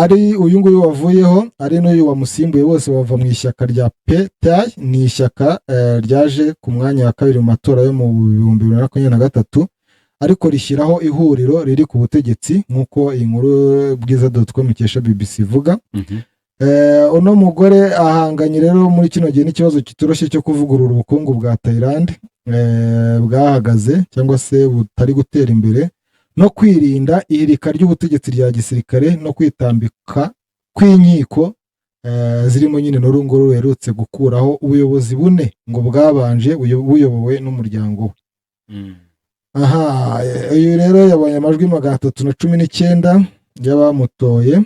Ari uyu nguyu wavuyeho ari n'uyu wamusimbuye, bose bava mu ishyaka rya PTAI, ni ishyaka ryaje ku mwanya wa kabiri mu matora yo mu 2023, ariko rishyiraho ihuriro riri ku butegetsi nk'uko iyi nkuru bwiza.com ikesha BBC ivuga. Uno mugore ahanganye rero muri kino gihe n'ikibazo kitoroshye cyo kuvugurura ubukungu bwa Thailand bwahagaze cyangwa se butari gutera imbere, no kwirinda ihirika ry'ubutegetsi rya gisirikare no kwitambika kw'inkiko zirimo nyine n'urunguru ruherutse gukuraho ubuyobozi bune ngo bwabanje buyobowe n'umuryango we. Uyu rero yabonye amajwi 319 y'abamutoye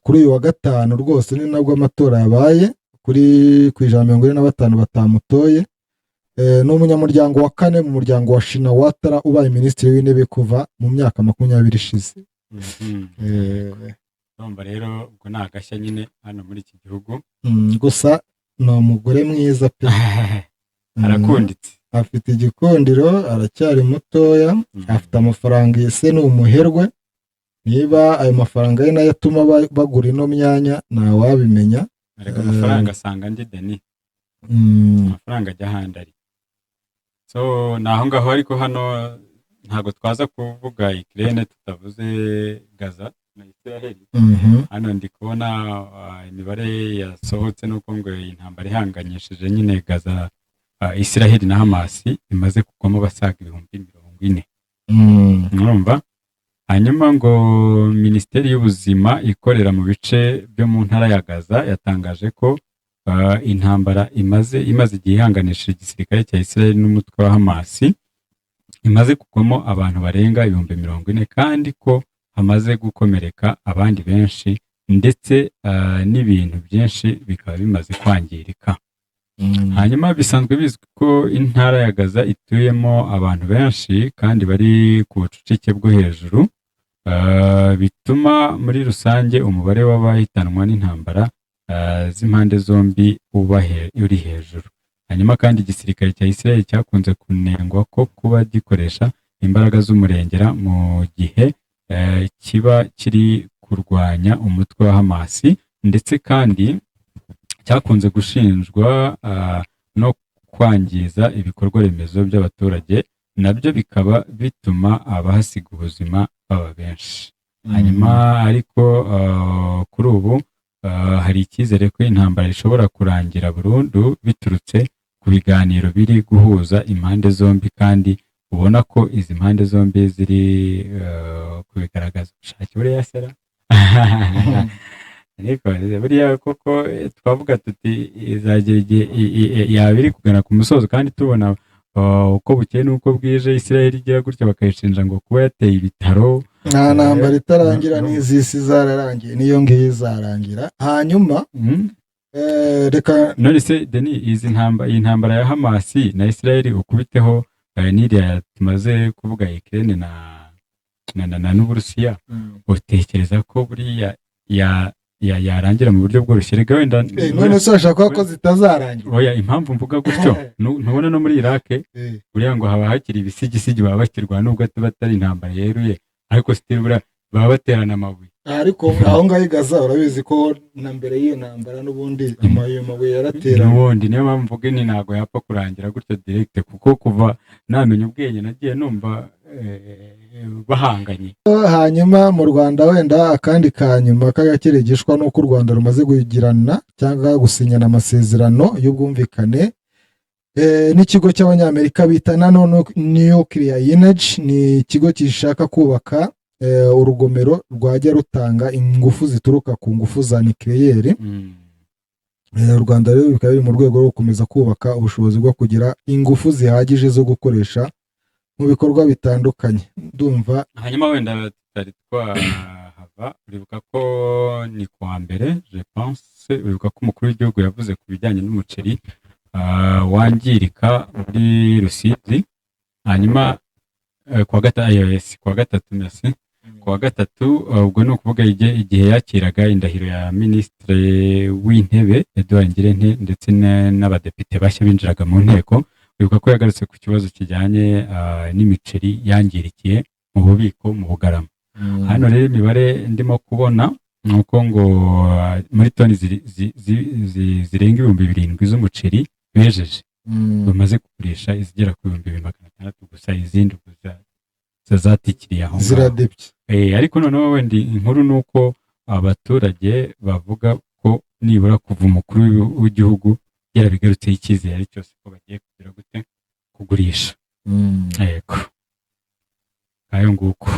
kuri uyu wa gatanu, rwose ni nabwo amatora yabaye kuri ku 145 batamutoye. Ni umunyamuryango wa 4 mu muryango wa Shinawatra ubaye minisitiri w'intebe kuva mu myaka 20 ishize. Urumva rero ubwo ni agashya nyine hano muri iki gihugu. Gusa ni umugore mwiza pe. Arakunditse, afite igikundiro, aracyari mutoya, afite amafaranga yese, ni umuherwe. Niba ayo mafaranga ye nayo atuma bagura ino myanya nta wabimenya. Ariko amafaranga asanga ndi Deni, amafaranga ajya handari. So naho ngaho, ariko hano ntago twaza kuvuga Ukraine tutavuze Gaza na Israel. Hano ndi kubona imibare yasohotse nuko ngo intambara ihanganyishije nyine Gaza, Israel na Hamas imaze kugwamo basaga 40,000. Urumva? Hanyuma ngo Minisiteri y'Ubuzima ikorera mu bice byo mu ntara ya Gaza yatangaje ko intambara imaze igihe ihanganishije igisirikare cya Israel n'umutwe wa Hamas imaze kugwamo abantu barenga 40,000, kandi ko hamaze gukomereka abandi benshi, ndetse n'ibintu byinshi bikaba bimaze kwangirika. Hanyuma bisanzwe bizwi ko intara ya Gaza ituyemo abantu benshi kandi bari ku bucucike bwo hejuru, bituma muri rusange umubare w'abahitanwa n'intambara z'impande zombi uri hejuru. Hanyuma kandi igisirikare cya Israel cyakunze kunengwa ko kuba gikoresha imbaraga z'umurengera mu gihe kiba kiri kurwanya umutwe wa Hamas, ndetse kandi cyakunze gushinjwa no kwangiza ibikorwa remezo by'abaturage, nabyo bikaba bituma abahasiga ubuzima baba benshi. Hanyuma ariko kuri ubu hari icyizere ko intambara ishobora kurangira burundu biturutse ku biganiro biri guhuza impande zombi, kandi ubona ko izi mpande zombi ziri kubigaragaza ubushake buriya sera. Ariko buriya koko twavuga tuti izagira igihe yaba iri kugana ku musozo, kandi tubona uko bukeye n'uko bwije Israel igira gutya bakayishinja ngo kuba yateye ibitaro. Nta ntambara itarangira n'izisi zararangiye, niyo ngiyo izarangira. Hanyuma reka none se Deni, iyi ntambara ya Hamas na Israel ukubiteho n'iriya tumaze kuvuga Ukraine na n'Uburusiya, utekereza ko buriya yarangira mu buryo bworoshye? Rega wenda none se ashaka ko zitazarangira. Oya, impamvu mvuga gutyo ntubona no muri Iraq buriya ngo haba hakiri ibisigisigi baba bakirwana, nubwo tuba atari intambara yeruye, ariko still buriya baba baterana amabuye. ariko aho ngaho igaza urabizi ko na mbere y'iyo ntambara n'ubundi amabuye yaratera n'ubundi niyo mpamvu mvuga ni ntabwo yapfa kurangira gutyo direct kuko kuva namenya ubwenge nagiye numva bahanganye. Hanyuma mu Rwanda wenda akandi kanyuma k'agakeregeshwa n'uko u Rwanda rumaze kugirana cyangwa gusinyana amasezerano y'ubwumvikane n'ikigo cy'abanyamerika bita Nuclear Energy. Ni ikigo gishaka kubaka urugomero rwajya rutanga ingufu zituruka ku ngufu za nucleaire. U Rwanda rero bikaba biri mu rwego rwo gukomeza kubaka ubushobozi bwo kugira ingufu zihagije zo gukoresha mu bikorwa bitandukanye. Ndumva hanyuma wenda tutari twahava, uribuka ko ni kuwa mbere je pense, uribuka ko umukuru w'igihugu yavuze ku bijyanye n'umuceri wangirika muri Rusizi. Hanyuma kuwa gatatu ubwo ni ukuvuga igihe yakiraga indahiro ya minisitiri w'intebe Edouard Ngirente ndetse n'abadepite bashya binjiraga mu nteko. Uribuka ko yagarutse ku kibazo kijyanye n'imiceri yangirikiye mu bubiko mu Bugarama. Hano rero imibare ndimo kubona nuko ngo muri toni zirenga 7,000 z'umuceri bejeje bamaze kugurisha izigera ku 2,600 gusa, izindi zatikiriye aho ziradebye. Ariko noneho wenda inkuru nuko abaturage bavuga ko nibura kuva umukuru w'igihugu yarabigarutseho icyizere cyose ko bagiye kugira gute kugurisha. Yego ayo nguko.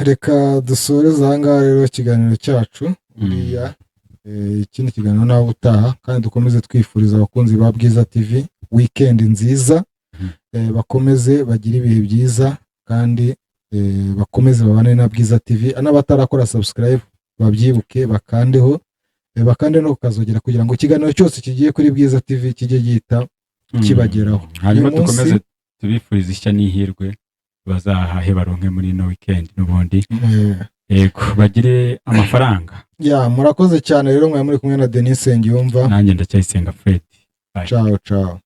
Reka dusoreze aha ngaha rero ikiganiro cyacu. Buriya ikindi kiganiro nawe utaha, kandi dukomeze twifuriza abakunzi ba Bwiza TV weekend nziza. Bakomeze bagire ibihe byiza, kandi bakomeze babane na Bwiza TV. N'abatarakora subscribe babyibuke bakandeho, bakande no kukazogera kugira ngo ikiganiro cyose kigiye kuri Bwiza TV kijye gihita kibageraho. Hanyuma dukomeze tubifuriza ishya n'ihirwe bazahahe baronke muri no weekend n'ubundi. Yego bagire amafaranga. Murakoze cyane rero, mwari muri kumwe na Denis Nsengiyumva, nanjye ndacyayisenga Fred. Ciao ciao.